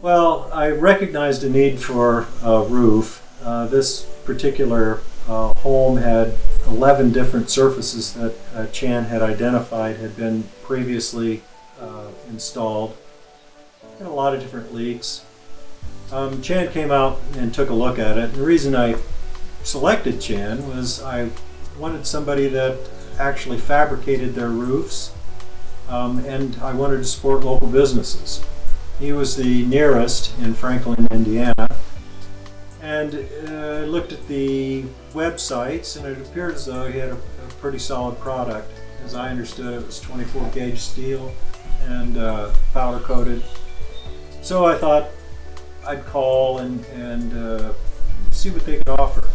Well, I recognized a need for a roof. This particular home had 11 different surfaces that Chan had identified had been previously installed. Had a lot of different leaks. Chan came out and took a look at it. And the reason I selected Chan was I wanted somebody that actually fabricated their roofs, and I wanted to support local businesses. He was the nearest in Franklin, Indiana, and I looked at the websites, and it appeared as though he had a pretty solid product. As I understood it, was 24 gauge steel and powder coated. So I thought I'd call and see what they could offer.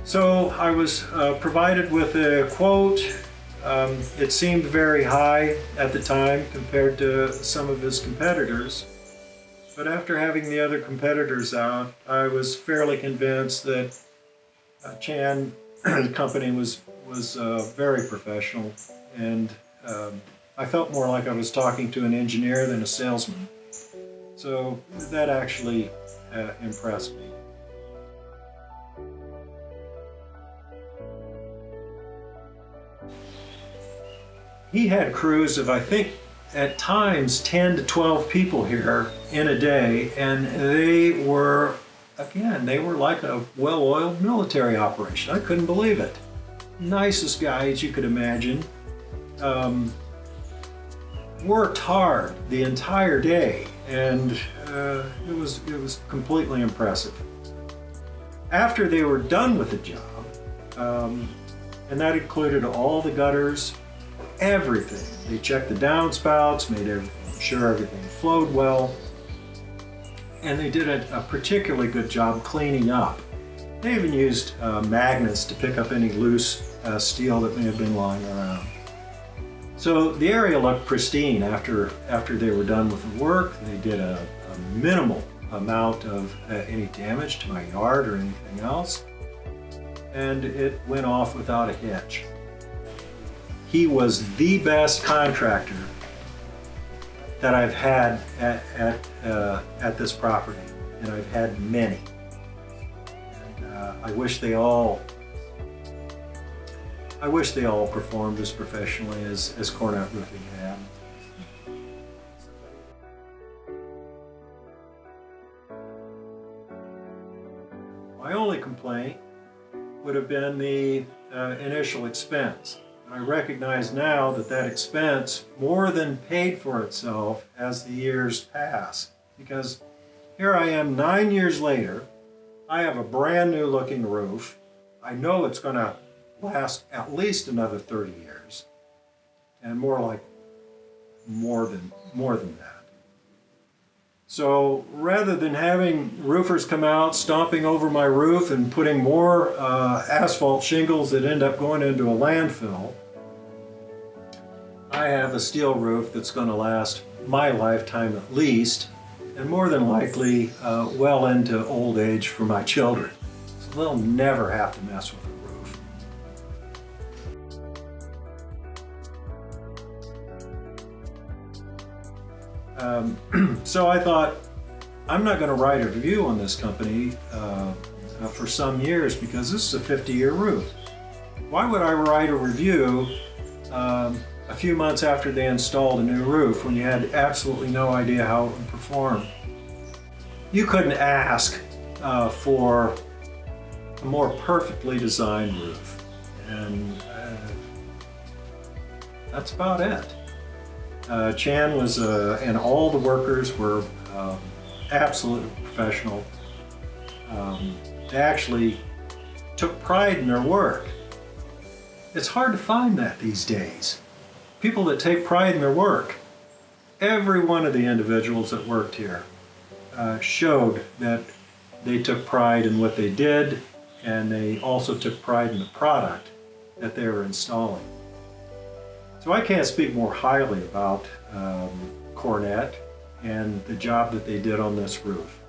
So I was provided with a quote. It seemed very high at the time compared to some of his competitors. But after having the other competitors out, I was fairly convinced that Chan company was very professional, and I felt more like I was talking to an engineer than a salesman. So that actually impressed me. He had crews of, I think, at times 10 to 12 people here in a day, and they were like a well-oiled military operation. I couldn't believe it. Nicest guys you could imagine. Worked hard the entire day, and it was completely impressive. After they were done with the job, and that included all the gutters, everything. They checked the downspouts, made sure everything flowed well, and they did a particularly good job cleaning up. They even used magnets to pick up any loose steel that may have been lying around. So the area looked pristine after they were done with the work. They did a minimal amount of any damage to my yard or anything else, and it went off without a hitch. He was the best contractor that I've had at this property, and I've had many. And I wish they all performed as professionally as Cornet Roofing had. My only complaint would have been the initial expense. I recognize now that expense more than paid for itself as the years pass, because here I am 9 years later. I have a brand new looking roof. I know it's going to last at least another 30 years, and more than that. So rather than having roofers come out stomping over my roof and putting more asphalt shingles that end up going into a landfill, I have a steel roof that's going to last my lifetime at least, and more than likely well into old age for my children. So they'll never have to mess with the roof. So I thought, I'm not going to write a review on this company for some years, because this is a 50-year roof. Why would I write a review a few months after they installed a new roof when you had absolutely no idea how it would perform? You couldn't ask for a more perfectly designed roof, and that's about it. Chan was, and all the workers were absolutely professional. They actually took pride in their work. It's hard to find that these days. People that take pride in their work. Every one of the individuals that worked here showed that they took pride in what they did, and they also took pride in the product that they were installing. So I can't speak more highly about Cornet and the job that they did on this roof.